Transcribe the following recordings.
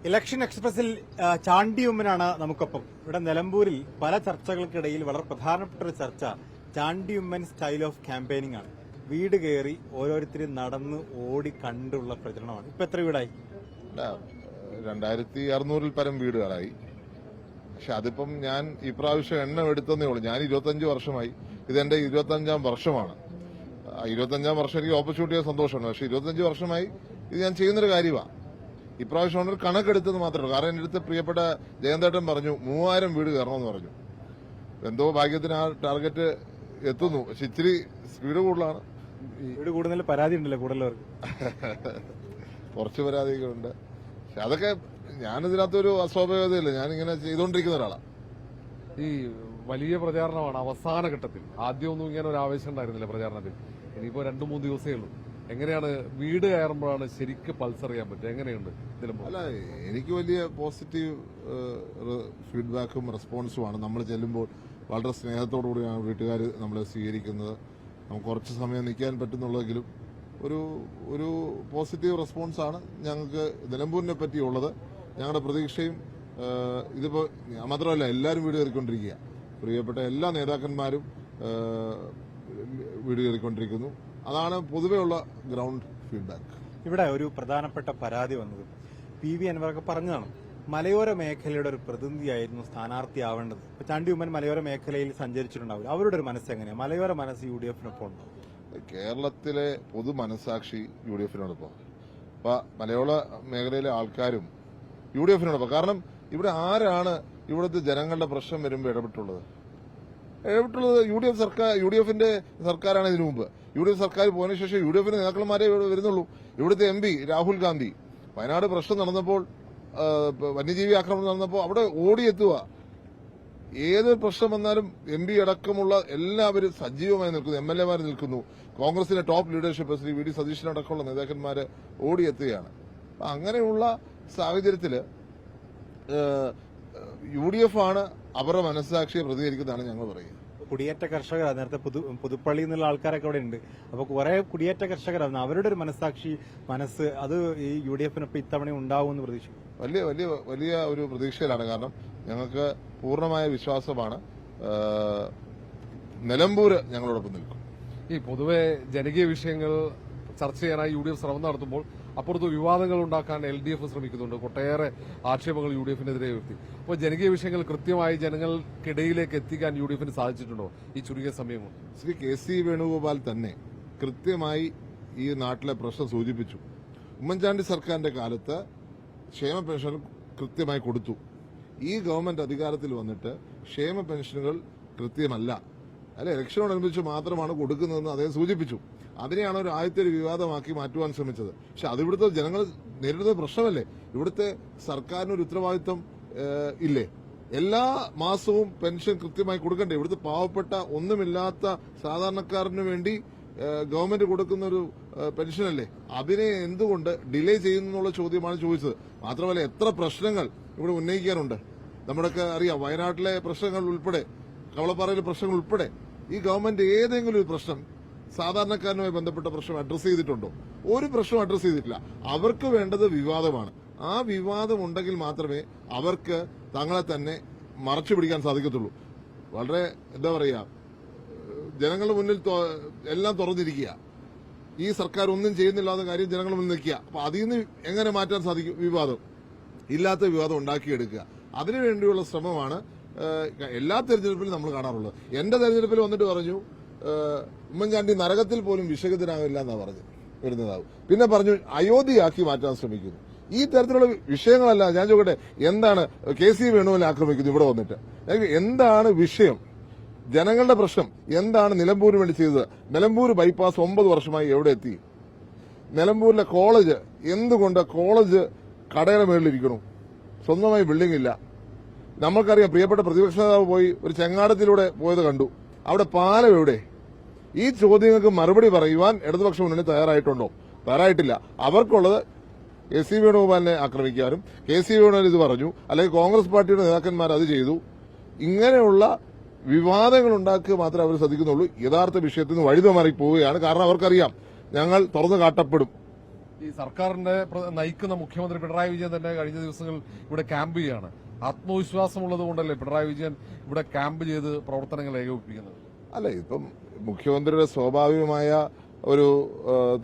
Election എക്സ്പ്രസിൽ Chandy ഉമ്മനാണ് നമുക്കൊപ്പം. ഇവിടെ നിലമ്പൂരിൽ പല ചർച്ചകൾക്കിടയിൽ വളരെ പ്രധാനപ്പെട്ട ഒരു ചർച്ച Chandy Oommen style of campaigning ആണ്. വീട് കയറി ഓരോരുത്തരും നടന്ന് ഓടി കണ്ടുള്ള പ്രചരണമാണ്. ഇപ്പൊ എത്ര വീടായി? 2600 പരം വീടുകളായി. പക്ഷെ അതിപ്പം ഞാൻ ഇപ്രാവശ്യം എണ്ണം എടുത്തതേ ഉള്ളൂ. ഞാൻ 25 വർഷമായി. ഇതെന്റെ 25ാം വർഷമാണ്. 25ാം വർഷം എനിക്ക് ഓപ്പർച്യൂണിറ്റിയെ സന്തോഷമാണ്. പക്ഷെ 25 വർഷമായി ഇത് ഞാൻ ചെയ്യുന്നൊരു കാര്യമാണ്. ഇപ്രാവശ്യം ഒരു കണക്കെടുത്തത് മാത്രമേ ഉള്ളൂ. കാരണം എന്റെ അടുത്ത് പ്രിയപ്പെട്ട ജയന്തേട്ടൻ പറഞ്ഞു 3000 വീട് കയറണമെന്ന് പറഞ്ഞു. എന്തോ ഭാഗ്യത്തിന് ആ ടാർഗറ്റ് എത്തുന്നു. പക്ഷെ ഇച്ചിരി സ്പീഡ് കൂടുതലാണ്. വീട് കൂടുതൽ പരാതി ഉണ്ടല്ലോ കൂടുതലവർക്ക്. കുറച്ച് പരാതികളുണ്ട്. പക്ഷെ അതൊക്കെ ഞാനിതിനകത്തൊരു അസ്വാഭാവികതയില്ല. ഞാനിങ്ങനെ ചെയ്തുകൊണ്ടിരിക്കുന്ന ഒരാളാണ്. ഈ വലിയ പ്രചാരണമാണ് അവസാന ഘട്ടത്തിൽ. ആദ്യമൊന്നും ഇങ്ങനെ ഒരു ആവേശം ഉണ്ടായിരുന്നില്ല പ്രചാരണത്തിൽ. ഇനിയിപ്പോ 2-3 ദിവസമേ ഉള്ളൂ. എങ്ങനെയാണ് വീട് കയറുമ്പോഴാണ് ശരിക്കും പൾസ് അറിയാൻ പറ്റുക? എങ്ങനെയുണ്ട് ഇതിലും? അല്ല, എനിക്ക് വലിയ പോസിറ്റീവ് ഫീഡ്ബാക്കും റെസ്പോൺസുമാണ്. നമ്മൾ ചെല്ലുമ്പോൾ വളരെ സ്നേഹത്തോടുകൂടിയാണ് വീട്ടുകാർ നമ്മളെ സ്വീകരിക്കുന്നത്. നമുക്ക് കുറച്ച് സമയം നിൽക്കാൻ പറ്റുന്നുള്ളെങ്കിലും ഒരു പോസിറ്റീവ് റെസ്പോൺസാണ് ഞങ്ങൾക്ക് നിലമ്പൂരിനെ പറ്റിയുള്ളത്. ഞങ്ങളുടെ പ്രതീക്ഷയും ഇതിപ്പോ മാത്രമല്ല, എല്ലാവരും വീട് കയറിക്കൊണ്ടിരിക്കുക. പ്രിയപ്പെട്ട എല്ലാ നേതാക്കന്മാരും വീട് കയറിക്കൊണ്ടിരിക്കുന്നു. അതാണ് പൊതുവെയുള്ള ഗ്രൗണ്ട് ഫീഡ്ബാക്ക്. ഇവിടെ ഒരു പ്രധാനപ്പെട്ട പരാതി വന്നത് PV അൻവറൊക്കെ പറഞ്ഞതാണ്. മലയോര മേഖലയുടെ ഒരു പ്രതിനിധിയായിരുന്നു സ്ഥാനാർത്ഥിയാവേണ്ടത്. ഇപ്പൊ ചാണ്ടി ഉമ്മൻ മലയോര മേഖലയിൽ സഞ്ചരിച്ചിട്ടുണ്ടാവില്ല. അവരുടെ ഒരു മനസ്സ് എങ്ങനെയാണ്? മലയോര മനസ്സ് UDF-നൊപ്പം ഉണ്ടോ? കേരളത്തിലെ പൊതു മനസാക്ഷി UDF-നോടൊപ്പം. അപ്പൊ മലയോര മേഖലയിലെ ആൾക്കാരും UDF-നോടൊപ്പം. കാരണം ഇവിടെ ആരാണ് ഇവിടുത്തെ ജനങ്ങളുടെ പ്രശ്നം വരുമ്പോൾ ഇടപെട്ടുള്ളത്? UDF-ന്റെ സർക്കാരാണ് ഇതിനു മുമ്പ്. UDF സർക്കാർ പോയതിനു ശേഷം UDF-ന്റെ നേതാക്കന്മാരെ വരുന്നുള്ളൂ. ഇവിടുത്തെ MP രാഹുൽ ഗാന്ധി വയനാട് പ്രശ്നം നടന്നപ്പോൾ, വന്യജീവി ആക്രമണം നടന്നപ്പോൾ അവിടെ ഓടിയെത്തുക. ഏത് പ്രശ്നം വന്നാലും MP അടക്കമുള്ള എല്ലാവരും സജീവമായി നിൽക്കുന്നു. MLA-മാർ നിൽക്കുന്നു. കോൺഗ്രസിന്റെ ടോപ്പ് ലീഡർഷിപ്പ് ശ്രീ VD സതീശനടക്കമുള്ള നേതാക്കന്മാര് ഓടിയെത്തുകയാണ്. അപ്പൊ അങ്ങനെയുള്ള സാഹചര്യത്തില് UDF ആണ് അവരുടെ മനസ്സാക്ഷിയെ പ്രതികരിക്കുന്നതാണ് ഞങ്ങൾ പറയുന്നത്. കുടിയേറ്റ കർഷകരാണ്. നേരത്തെ പുതുപ്പള്ളി എന്നുള്ള ആൾക്കാരൊക്കെ അവിടെ ഉണ്ട്. അപ്പൊ കുറെ കുടിയേറ്റ കർഷകരാണ്. അവരുടെ ഒരു മനസ്സാക്ഷി മനസ്സ് അത് ഈ UDF-നൊപ്പം ഇത്തവണ ഉണ്ടാവുമെന്ന് പ്രതീക്ഷിക്കും. വലിയ ഒരു പ്രതീക്ഷയിലാണ്. കാരണം ഞങ്ങൾക്ക് പൂർണ്ണമായ വിശ്വാസമാണ് നിലമ്പൂര് ഞങ്ങളോടൊപ്പം നിൽക്കും. ഈ പൊതുവെ ജനകീയ വിഷയങ്ങൾ ചർച്ച ചെയ്യാനായി UDF ശ്രമം നടത്തുമ്പോൾ അപ്പുറത്ത് വിവാദങ്ങൾ ഉണ്ടാക്കാൻ LDF ശ്രമിക്കുന്നുണ്ട്. ഒട്ടേറെ ആക്ഷേപങ്ങൾ UDF-നെതിരെ ഉയർത്തി. അപ്പോൾ ജനകീയ വിഷയങ്ങൾ കൃത്യമായി ജനങ്ങൾക്കിടയിലേക്ക് എത്തിക്കാൻ UDF-ന് സാധിച്ചിട്ടുണ്ടോ ഈ ചുരുങ്ങിയ സമയം കൊണ്ട്? ശ്രീ KC വേണുഗോപാൽ തന്നെ കൃത്യമായി ഈ നാട്ടിലെ പ്രശ്നം സൂചിപ്പിച്ചു. ഉമ്മൻചാണ്ടി സർക്കാരിന്റെ കാലത്ത് ക്ഷേമ പെൻഷൻ കൃത്യമായി കൊടുത്തു. ഈ ഗവൺമെന്റ് അധികാരത്തിൽ വന്നിട്ട് ക്ഷേമ പെൻഷനുകൾ കൃത്യമല്ല, ഇലക്ഷനോടനുബന്ധിച്ച് മാത്രമാണ് കൊടുക്കുന്നതെന്ന് അദ്ദേഹം സൂചിപ്പിച്ചു. അതിനെയാണ് ഒരു ആദ്യത്തെ ഒരു വിവാദമാക്കി മാറ്റുവാൻ ശ്രമിച്ചത്. പക്ഷെ അത് ഇവിടുത്തെ ജനങ്ങൾ നേരിടുന്ന പ്രശ്നമല്ലേ? ഇവിടുത്തെ സർക്കാരിനൊരു ഉത്തരവാദിത്വം ഇല്ലേ? എല്ലാ മാസവും പെൻഷൻ കൃത്യമായി കൊടുക്കണ്ടേ? ഇവിടുത്തെ പാവപ്പെട്ട ഒന്നുമില്ലാത്ത സാധാരണക്കാരന് വേണ്ടി ഗവൺമെന്റ് കൊടുക്കുന്ന ഒരു പെൻഷനല്ലേ? അതിനെ എന്തുകൊണ്ട് ഡിലേ ചെയ്യുന്നു എന്നുള്ള ചോദ്യമാണ് ചോദിച്ചത്. മാത്രമല്ല, എത്ര പ്രശ്നങ്ങൾ ഇവിടെ ഉന്നയിക്കാറുണ്ട്. നമ്മുടെയൊക്കെ അറിയാം, വയനാട്ടിലെ പ്രശ്നങ്ങൾ ഉൾപ്പെടെ, കവളപ്പാറയിലെ പ്രശ്നങ്ങൾ ഉൾപ്പെടെ ഈ ഗവൺമെന്റ് ഏതെങ്കിലും ഒരു പ്രശ്നം, സാധാരണക്കാരനുമായി ബന്ധപ്പെട്ട പ്രശ്നം അഡ്രസ് ചെയ്തിട്ടുണ്ടോ? ഒരു പ്രശ്നം അഡ്രസ് ചെയ്തിട്ടില്ല. അവർക്ക് വേണ്ടത് വിവാദമാണ്. ആ വിവാദം ഉണ്ടെങ്കിൽ മാത്രമേ അവർക്ക് തങ്ങളെ തന്നെ മറച്ചു പിടിക്കാൻ സാധിക്കത്തുള്ളൂ. വളരെ എന്താ പറയുക, ജനങ്ങളുടെ മുന്നിൽ എല്ലാം തുറന്നിരിക്കുക. ഈ സർക്കാർ ഒന്നും ചെയ്യുന്നില്ലാത്ത കാര്യം ജനങ്ങളുടെ മുന്നിൽ നിൽക്കുക. അപ്പൊ അതിൽ നിന്ന് എങ്ങനെ മാറ്റാൻ സാധിക്കും? വിവാദം, ഇല്ലാത്ത വിവാദം ഉണ്ടാക്കിയെടുക്കുക. അതിനുവേണ്ടിയുള്ള ശ്രമമാണ് എല്ലാ തെരഞ്ഞെടുപ്പിലും നമ്മൾ കാണാറുള്ളത്. എന്റെ തെരഞ്ഞെടുപ്പിൽ വന്നിട്ട് പറഞ്ഞു ഉമ്മൻചാണ്ടി നരകത്തിൽ പോലും വിഷയത്തിനാകില്ല എന്നാ പറഞ്ഞു വരുന്നതാവും. പിന്നെ പറഞ്ഞു അയോധ്യയാക്കി മാറ്റാൻ ശ്രമിക്കുന്നു. ഈ തരത്തിലുള്ള വിഷയങ്ങളല്ല. ഞാൻ ചോദിക്കട്ടെ, എന്താണ് KC വേണുവിനെ ആക്രമിക്കുന്നത് ഇവിടെ വന്നിട്ട്? എന്താണ് വിഷയം? ജനങ്ങളുടെ പ്രശ്നം എന്താണ്? നിലമ്പൂരിന് വേണ്ടി ചെയ്തത്. നിലമ്പൂർ ബൈപ്പാസ് 9 വർഷമായി എവിടെ എത്തി? നിലമ്പൂരിലെ കോളേജ് എന്തുകൊണ്ട് കോളേജ് കടയുടെ മേളിലിരിക്കണു? സ്വന്തമായി ബിൽഡിംഗ് ഇല്ല. നമ്മൾക്കറിയാം, പ്രിയപ്പെട്ട പ്രതിപക്ഷ നേതാവ് പോയി ഒരു ചെങ്ങാടത്തിലൂടെ പോയത് കണ്ടു. അവിടെ പാലം എവിടെ? ഈ ചോദ്യങ്ങൾക്ക് മറുപടി പറയുവാൻ ഇടതുപക്ഷ മുന്നണി തയ്യാറായിട്ടുണ്ടോ? തയ്യാറായിട്ടില്ല. അവർക്കുള്ളത് KC വേണുഗോപാലിനെ ആക്രമിക്കാനും, KC വേണുഗോപാൽ ഇത് പറഞ്ഞു, അല്ലെങ്കിൽ കോൺഗ്രസ് പാർട്ടിയുടെ നേതാക്കന്മാർ അത് ചെയ്തു, ഇങ്ങനെയുള്ള വിവാദങ്ങൾ ഉണ്ടാക്കുക മാത്രമേ അവർ ശ്രദ്ധിക്കുന്നുള്ളൂ. യഥാർത്ഥ വിഷയത്തിൽ നിന്ന് വഴിതെമാറി പോവുകയാണ്. കാരണം അവർക്കറിയാം ഞങ്ങൾ തുറന്നു കാട്ടപ്പെടും. ഈ സർക്കാരിന്റെ നയിക്കുന്ന മുഖ്യമന്ത്രി പിണറായി വിജയൻ തന്നെ കഴിഞ്ഞ ദിവസങ്ങൾ ഇവിടെ ക്യാമ്പ് ചെയ്യാണ്. ആത്മവിശ്വാസമുള്ളത് കൊണ്ടല്ലേ പിണറായി വിജയൻ ഇവിടെ ക്യാമ്പ് ചെയ്ത് പ്രവർത്തനങ്ങൾ ഏകോപിപ്പിക്കുന്നത്? അല്ല, ഇപ്പം മുഖ്യമന്ത്രിയുടെ സ്വാഭാവികമായ ഒരു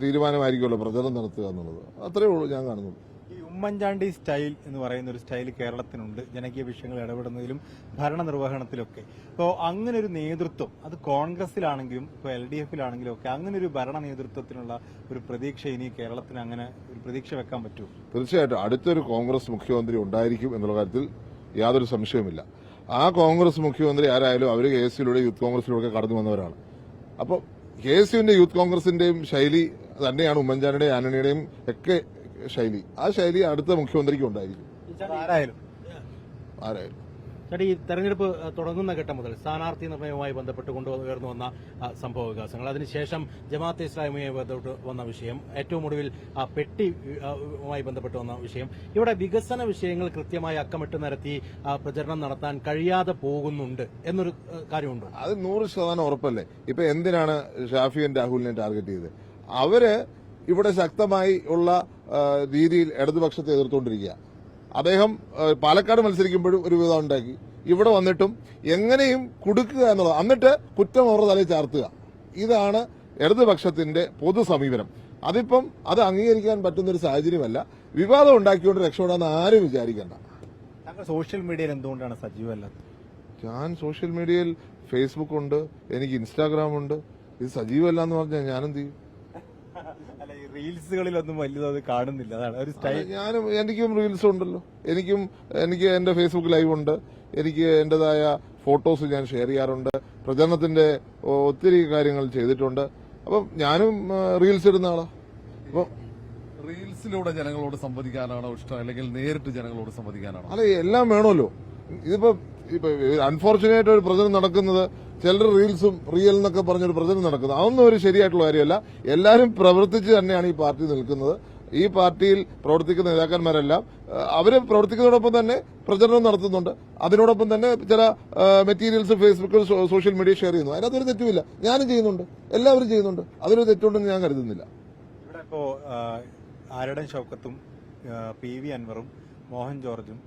തീരുമാനമായിരിക്കുമല്ലോ പ്രചരണം നടത്തുക എന്നുള്ളത്. അത്രയേ ഉള്ളൂ ഞാൻ കാണുന്നത്. ഈ ഉമ്മൻചാണ്ടി സ്റ്റൈൽ എന്ന് പറയുന്ന ഒരു സ്റ്റൈൽ കേരളത്തിനുണ്ട്, ജനകീയ വിഷയങ്ങൾ ഇടപെടുന്നതിലും ഭരണനിർവഹണത്തിലൊക്കെ. അപ്പോൾ അങ്ങനെ ഒരു നേതൃത്വം അത് കോൺഗ്രസിലാണെങ്കിലും ഇപ്പോൾ LDF-ലാണെങ്കിലും ഒക്കെ അങ്ങനെ ഒരു ഭരണ നേതൃത്വത്തിനുള്ള ഒരു പ്രതീക്ഷ ഇനി കേരളത്തിന് അങ്ങനെ ഒരു പ്രതീക്ഷ വെക്കാൻ പറ്റുമോ? തീർച്ചയായിട്ടും അടുത്തൊരു കോൺഗ്രസ് മുഖ്യമന്ത്രി ഉണ്ടായിരിക്കും എന്നുള്ള കാര്യത്തിൽ യാതൊരു സംശയവുമില്ല. ആ കോൺഗ്രസ് മുഖ്യമന്ത്രി ആരായാലും അവർ KSUവിലൂടെ യൂത്ത് കോൺഗ്രസിലൂടെ കടന്നു വന്നവരാണ്. അപ്പോൾ KSUവിന്റെ യൂത്ത് കോൺഗ്രസിന്റെയും ശൈലി തന്നെയാണ് ഉമ്മൻചാണ്ടിയുടെയും ആന്റണിയുടെയും ഒക്കെ ശൈലി. ആ ശൈലി അടുത്ത മുഖ്യമന്ത്രിക്ക് ഉണ്ടായിരിക്കും ആരായാലും. ചേട്ടാ, ഈ തെരഞ്ഞെടുപ്പ് തുടങ്ങുന്ന ഘട്ടം മുതൽ സ്ഥാനാർത്ഥി നിർണയവുമായി ബന്ധപ്പെട്ട് ഉയർന്നു വന്ന സംഭവ വികാസങ്ങൾ, അതിനുശേഷം ജമാഅത്തെ ഇസ്ലാമിയുമായി ബന്ധപ്പെട്ട് വന്ന വിഷയം, ഏറ്റവും ഒടുവിൽ പെട്ടിയുമായി ബന്ധപ്പെട്ട് വന്ന വിഷയം, ഇവിടെ വികസന വിഷയങ്ങൾ കൃത്യമായി അക്കമിട്ട് നിരത്തി പ്രചരണം നടത്താൻ കഴിയാതെ പോകുന്നുണ്ട് എന്നൊരു കാര്യമുണ്ട്. അത് 100% ഉറപ്പല്ലേ. ഇപ്പൊ എന്തിനാണ് ഷാഫിയും രാഹുലിനെ ടാർഗറ്റ് ചെയ്തത്? അവര് ഇവിടെ ശക്തമായി ഉള്ള രീതിയിൽ ഇടതുപക്ഷത്തെ എതിർത്തുകൊണ്ടിരിക്കുക. അദ്ദേഹം പാലക്കാട് മത്സരിക്കുമ്പോഴും ഒരു വിധം ഉണ്ടാക്കി, ഇവിടെ വന്നിട്ടും എങ്ങനെയും കുടുക്കുക എന്നുള്ളത്, എന്നിട്ട് കുറ്റം അവരുടെ തലയിൽ ചാർത്തുക. ഇതാണ് ഇടതുപക്ഷത്തിന്റെ പൊതു സമീപനം. അതിപ്പം അത് അംഗീകരിക്കാൻ പറ്റുന്നൊരു സാഹചര്യമല്ല. വിവാദം ഉണ്ടാക്കിക്കൊണ്ട് രക്ഷപ്പെടാന്ന് ആരും വിചാരിക്കണ്ട. താങ്കൾ സോഷ്യൽ മീഡിയയിൽ എന്തുകൊണ്ടാണ് സജീവമല്ലാത്തത്? ഞാൻ സോഷ്യൽ മീഡിയയിൽ ഫേസ്ബുക്ക് ഉണ്ട്, എനിക്ക് ഇൻസ്റ്റാഗ്രാം ഉണ്ട്. ഇത് സജീവമല്ല എന്ന് പറഞ്ഞാൽ ഞാനെന്ത് ചെയ്യും? അല്ല, ഈ റീൽസുകളിലൊന്നും വലുത് കാണുന്നില്ല, അതാണ് ഒരു സ്റ്റൈൽ. എനിക്കും റീൽസ് ഉണ്ടല്ലോ. എനിക്ക് എന്റെ ഫേസ്ബുക്ക് ലൈവ് ഉണ്ട്. എനിക്ക് എന്റേതായ ഫോട്ടോസ് ഞാൻ ഷെയർ ചെയ്യാറുണ്ട്. പ്രചരണത്തിന്റെ ഒത്തിരി കാര്യങ്ങൾ ചെയ്തിട്ടുണ്ട്. അപ്പം ഞാനും റീൽസ് ഇടുന്ന ആളാ. അപ്പൊ റീൽസിലൂടെ ജനങ്ങളോട് സംവദിക്കാനാണോ ഇഷ്ടം, അല്ലെങ്കിൽ നേരിട്ട് ജനങ്ങളോട് സംവദിക്കാനാണോ? അല്ല, എല്ലാം വേണമല്ലോ. ഇപ്പൊ അൺഫോർച്ചുനേറ്റ് ഒരു പ്രചരണം നടക്കുന്നത്, ചിലർ റീൽസും റിയൽ എന്നൊക്കെ പറഞ്ഞൊരു പ്രചരണം നടക്കുന്നത്, അതൊന്നും ഒരു ശരിയായിട്ടുള്ള കാര്യമല്ല. എല്ലാവരും പ്രവർത്തിച്ച് തന്നെയാണ് ഈ പാർട്ടി നിൽക്കുന്നത്. ഈ പാർട്ടിയിൽ പ്രവർത്തിക്കുന്ന നേതാക്കന്മാരെല്ലാം അവര് പ്രവർത്തിക്കുന്നതോടൊപ്പം തന്നെ പ്രചരണം നടത്തുന്നുണ്ട്. അതിനോടൊപ്പം തന്നെ ചില മെറ്റീരിയൽസ് ഫേസ്ബുക്കിൽ സോഷ്യൽ മീഡിയ ഷെയർ ചെയ്യുന്നു. അതിനകത്തൊരു തെറ്റുമില്ല. ഞാനും ചെയ്യുന്നുണ്ട്, എല്ലാവരും ചെയ്യുന്നുണ്ട്. അതിലൊരു തെറ്റുണ്ടെന്ന് ഞാൻ കരുതുന്നില്ല. ഇവിടെ ഇപ്പോ ആരടൻ ഷൗക്കത്തും PV അൻവറും മോഹൻ ജോർജും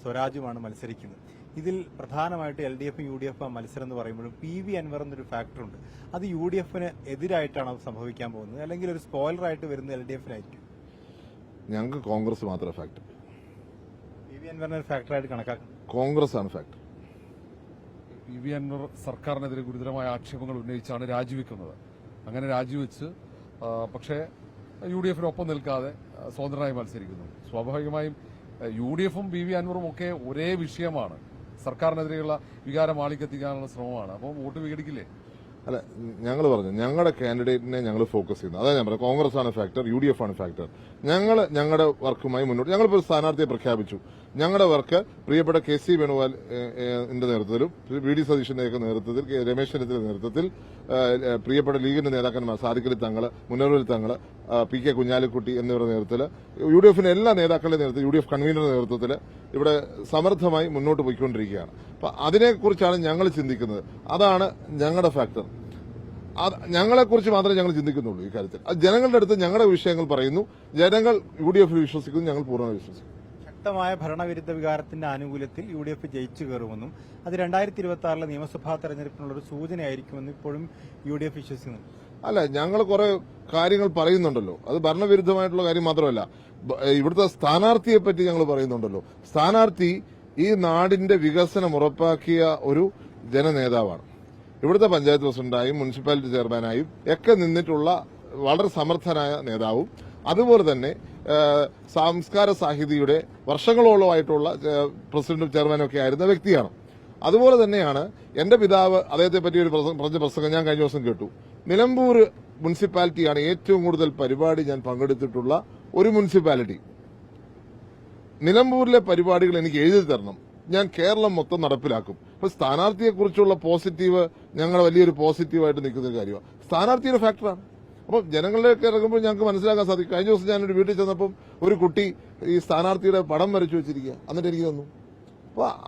സ്വരാജുമാണ് മത്സരിക്കുന്നത്. ഇതിൽ പ്രധാനമായിട്ട് LDF UDF മത്സരം എന്ന് പറയുമ്പോഴും PV അൻവർ എന്നൊരു ഫാക്ടറുണ്ട്. അത് UDFന് എതിരായിട്ടാണ് അത് സംഭവിക്കാൻ പോകുന്നത്, അല്ലെങ്കിൽ ഒരു സ്പോയിലറായിട്ട് വരുന്ന LDFനായിരിക്കും? ഞങ്ങൾക്ക് കോൺഗ്രസ് മാത്രമേ ഫാക്ടർ. PV അൻവറിനെ ഒരു ഫാക്ടറായിട്ട് കണക്കാക്കും. കോൺഗ്രസ് ആണ് ഫാക്ടർ. PV അൻവർ സർക്കാരിനെതിരെ ഗുരുതരമായ ആക്ഷേപങ്ങൾ ഉന്നയിച്ചാണ് രാജിവെക്കുന്നത്. അങ്ങനെ രാജിവെച്ച് പക്ഷേ UDFനൊപ്പം നിൽക്കാതെ സ്വതന്ത്രനായി മത്സരിക്കുന്നു. സ്വാഭാവികമായും UDFും PV അൻവറും ഒക്കെ ഒരേ വിഷയമാണ്. സർക്കാരിനെതിരെയുള്ള വികാരം ആളിക്കെത്തിക്കാനുള്ള ശ്രമമാണ്. അപ്പോൾ വോട്ട് വിഘടിക്കില്ലേ? അല്ല, ഞങ്ങൾ പറഞ്ഞു ഞങ്ങളുടെ കാൻഡിഡേറ്റിനെ ഞങ്ങൾ ഫോക്കസ് ചെയ്യുന്നു. അതാ ഞാൻ പറഞ്ഞു, കോൺഗ്രസ് ആണ് ഫാക്ടർ, UDF ആണ് ഫാക്ടർ. ഞങ്ങൾ ഞങ്ങളുടെ വർക്കുമായി മുന്നോട്ട്, ഞങ്ങളിപ്പോൾ ഒരു സ്ഥാനാർത്ഥിയെ പ്രഖ്യാപിച്ചു. ഞങ്ങളുടെ വർക്ക് പ്രിയപ്പെട്ട KC വേണുഗോപാലിന്റെ നേതൃത്വത്തിലും VD സതീശന്റെയൊക്കെ നേതൃത്വത്തിൽ, രമേശ് ചെന്നിത്തലയുടെ നേതൃത്വത്തിൽ, പ്രിയപ്പെട്ട ലീഗിന്റെ നേതാക്കന്മാർ സാദിഖലി തങ്ങള്, മുനവ്വർ തങ്ങള്, PK കുഞ്ഞാലിക്കുട്ടി എന്നിവരുടെ നേതൃത്വത്തിൽ, UDFിന്റെ എല്ലാ നേതാക്കളുടെ നേതൃത്വത്തിൽ, UDF കൺവീനറുടെ നേതൃത്വത്തിൽ ഇവിടെ സമർത്ഥമായി മുന്നോട്ട് പോയിക്കൊണ്ടിരിക്കുകയാണ്. അപ്പൊ അതിനെക്കുറിച്ചാണ് ഞങ്ങൾ ചിന്തിക്കുന്നത്. അതാണ് ഞങ്ങളുടെ ഫാക്ടർ. ഞങ്ങളെക്കുറിച്ച് മാത്രമേ ഞങ്ങൾ ചിന്തിക്കുന്നുള്ളൂ ഈ കാര്യത്തിൽ. ജനങ്ങളുടെ അടുത്ത് ഞങ്ങളുടെ വിഷയങ്ങൾ പറയുന്നു. ജനങ്ങൾ UDFിൽ വിശ്വസിക്കുന്നു, ഞങ്ങൾ പൂർണ്ണമായി വിശ്വസിക്കുന്നു. ശക്തമായ ഭരണവിരുദ്ധ വികാരത്തിന്റെ ആനുകൂല്യത്തിൽ UDF ജയിച്ചു കയറുമെന്നും അത് 2026 നിയമസഭാ തെരഞ്ഞെടുപ്പിനുള്ള ഒരു സൂചനയായിരിക്കുമെന്നും ഇപ്പോഴും UDF വിശ്വസിക്കുന്നു. അല്ല, ഞങ്ങൾ കുറെ കാര്യങ്ങൾ പറയുന്നുണ്ടല്ലോ. അത് ഭരണവിരുദ്ധമായിട്ടുള്ള കാര്യം മാത്രമല്ല, ഇവിടുത്തെ സ്ഥാനാർത്ഥിയെ പറ്റി ഞങ്ങൾ പറയുന്നുണ്ടല്ലോ. സ്ഥാനാർത്ഥി ഈ നാടിന്റെ വികസനം ഉറപ്പാക്കിയ ഒരു ജനനേതാവാണ്. ഇവിടുത്തെ പഞ്ചായത്ത് പ്രസിഡന്റായും മുനിസിപ്പാലിറ്റി ചെയർമാനായും ഒക്കെ നിന്നിട്ടുള്ള വളരെ സമർത്ഥനായ നേതാവും, അതുപോലെ തന്നെ സംസ്കാര സാഹിതിയുടെ വർഷങ്ങളോളമായിട്ടുള്ള പ്രസിഡന്റും ചെയർമാനും ഒക്കെ ആയിരുന്ന വ്യക്തിയാണ്. അതുപോലെ തന്നെയാണ് എന്റെ പിതാവ്. അദ്ദേഹത്തെ പറ്റി ഒരു പറഞ്ഞ പ്രസംഗം ഞാൻ കഴിഞ്ഞ ദിവസം കേട്ടു. നിലമ്പൂർ മുനിസിപ്പാലിറ്റിയാണ് ഏറ്റവും കൂടുതൽ പരിപാടി ഞാൻ പങ്കെടുത്തിട്ടുള്ള ഒരു മുനിസിപ്പാലിറ്റി. നിലമ്പൂരിലെ പരിപാടികൾ എനിക്ക് എഴുതി തരണം, ഞാൻ കേരളം മൊത്തം നടപ്പിലാക്കും. അപ്പൊ സ്ഥാനാർത്ഥിയെക്കുറിച്ചുള്ള പോസിറ്റീവ് ഞങ്ങൾ വലിയൊരു പോസിറ്റീവായിട്ട് നിൽക്കുന്ന ഒരു കാര്യമാണ്. സ്ഥാനാർത്ഥിയുടെ ഫാക്ടറാണ്. അപ്പം ജനങ്ങളിലേക്ക് ഇറങ്ങുമ്പോൾ ഞങ്ങൾക്ക് മനസ്സിലാക്കാൻ സാധിക്കും. കഴിഞ്ഞ ദിവസം ഞാനൊരു വീട്ടിൽ ചെന്നപ്പം ഒരു കുട്ടി ഈ സ്ഥാനാർത്ഥിയുടെ പടം വരച്ചു വെച്ചിരിക്കുക, എന്നിട്ട് എനിക്ക് തന്നു.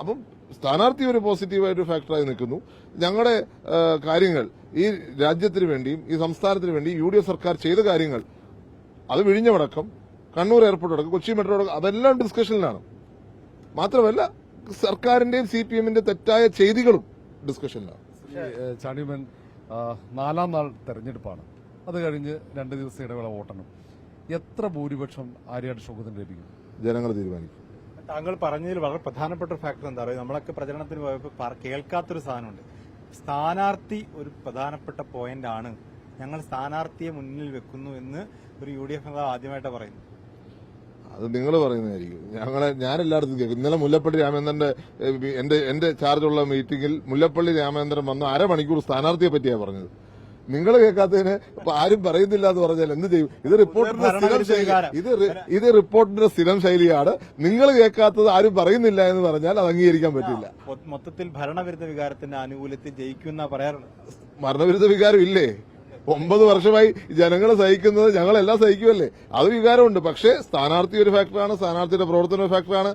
അപ്പം സ്ഥാനാർത്ഥി ഒരു പോസിറ്റീവായിട്ട് ഫാക്ടറായി നിൽക്കുന്നു. ഞങ്ങളുടെ കാര്യങ്ങൾ ഈ രാജ്യത്തിന് വേണ്ടിയും ഈ സംസ്ഥാനത്തിന് വേണ്ടിയും UDF സർക്കാർ ചെയ്ത കാര്യങ്ങൾ അത് വിഴിഞ്ഞമടക്കം, കണ്ണൂർ എയർപോർട്ട് അടക്കം, കൊച്ചി മെട്രോ അടക്കം, അതെല്ലാം ഡിസ്കഷനിലാണ്. മാത്രമല്ല സർക്കാരിന്റെയും CPM-ന്റെ തെറ്റായ ചെയ്തികളും ഡിസ്കഷനിലാണ്. ചാണ്ടിയുമ്മൻ 4ാം നാൾ തെരഞ്ഞെടുപ്പാണ്. അത് കഴിഞ്ഞ് 2 ദിവസം ഇടവേള വോട്ടെണ്ണം. എത്ര ഭൂരിപക്ഷം ആര്യാട് ഷൗക്കത്തിന് ലഭിക്കും? ജനങ്ങൾ തീരുമാനിക്കും. താങ്കൾ പറഞ്ഞതിൽ വളരെ പ്രധാനപ്പെട്ട ഒരു ഫാക്ടർ എന്താ പറയുക, നമ്മളൊക്കെ പ്രചരണത്തിന് പോയപ്പോൾ കേൾക്കാത്തൊരു സാധനമുണ്ട്. സ്ഥാനാർത്ഥി ഒരു പ്രധാനപ്പെട്ട പോയിന്റ് ആണ്, ഞങ്ങൾ സ്ഥാനാർത്ഥിയെ മുന്നിൽ വെക്കുന്നു എന്ന് ഒരു UDF നേതാവ് ആദ്യമായിട്ടാണ് പറയുന്നത്. അത് നിങ്ങൾ പറയുന്നതായിരിക്കും. ഞാൻ എല്ലായിടത്തും കേൾക്കും. ഇന്നലെ മുല്ലപ്പള്ളി രാമചന്ദ്രന്റെ എന്റെ ചാർജുള്ള മീറ്റിംഗിൽ മുല്ലപ്പള്ളി രാമചന്ദ്രൻ വന്ന് അരമണിക്കൂർ സ്ഥാനാർത്ഥിയെ പറ്റിയാണ് പറഞ്ഞത്. നിങ്ങൾ കേൾക്കാത്തതിന് ആരും പറയുന്നില്ല എന്ന് പറഞ്ഞാൽ എന്ത് ചെയ്യും? ഇത് റിപ്പോർട്ടിന്റെ സ്ഥിരം ശൈലി. ഇത് റിപ്പോർട്ടിന്റെ സ്ഥിരം ശൈലിയാണ്. നിങ്ങൾ കേൾക്കാത്തത് ആരും പറയുന്നില്ല എന്ന് പറഞ്ഞാൽ അത് അംഗീകരിക്കാൻ പറ്റില്ല. മൊത്തത്തിൽ ഭരണവിരുദ്ധ വികാരത്തിന്റെ ആനുകൂല്യത്തിൽ ജയിക്കുന്ന പറയാറുണ്ട്. മരണവിരുദ്ധ വികാരം ഇല്ലേ? 9 വർഷമായി ജനങ്ങൾ സഹിക്കുന്നത് ഞങ്ങളെല്ലാം സഹിക്കുമല്ലേ? അത് വികാരമുണ്ട്. പക്ഷേ സ്ഥാനാർത്ഥി ഒരു ഫാക്ടറാണ്, സ്ഥാനാർത്ഥിയുടെ പ്രവർത്തനം ഒരു ഫാക്ടറാണ്.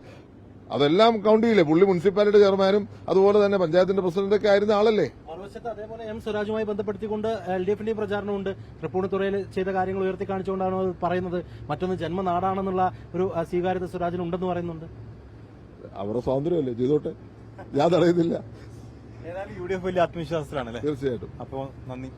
അതെല്ലാം കൗണ്ട് ചെയ്യില്ലേ? പുള്ളി മുനിസിപ്പാലിറ്റി ചെയർമാനും അതുപോലെ തന്നെ പഞ്ചായത്തിന്റെ പ്രസിഡന്റൊക്കെ ആയിരുന്ന ആളല്ലേ? മറുവശത്ത് അതേപോലെ M സ്വരാജുമായി ബന്ധപ്പെടുത്തിക്കൊണ്ട് LDF-ന്റെയും പ്രചാരണമുണ്ട്. തൃപ്പൂണിത്തുറയിൽ ചെയ്ത കാര്യങ്ങൾ ഉയർത്തി കാണിച്ചുകൊണ്ടാണ് അത് പറയുന്നത്. മറ്റൊന്ന് ജന്മനാടാണെന്നുള്ള ഒരു സ്വീകാര്യത സ്വരാജിനുണ്ടെന്ന് പറയുന്നുണ്ട്. അവരുടെ സ്വാതന്ത്ര്യമല്ലേ, ചെയ്തോട്ടെ, ഞാൻ തടയുന്നില്ല. ഏതായാലും UDF വലിയ ആത്മവിശ്വാസത്തിലാണല്ലേ? തീർച്ചയായിട്ടും. അപ്പോൾ നന്ദി.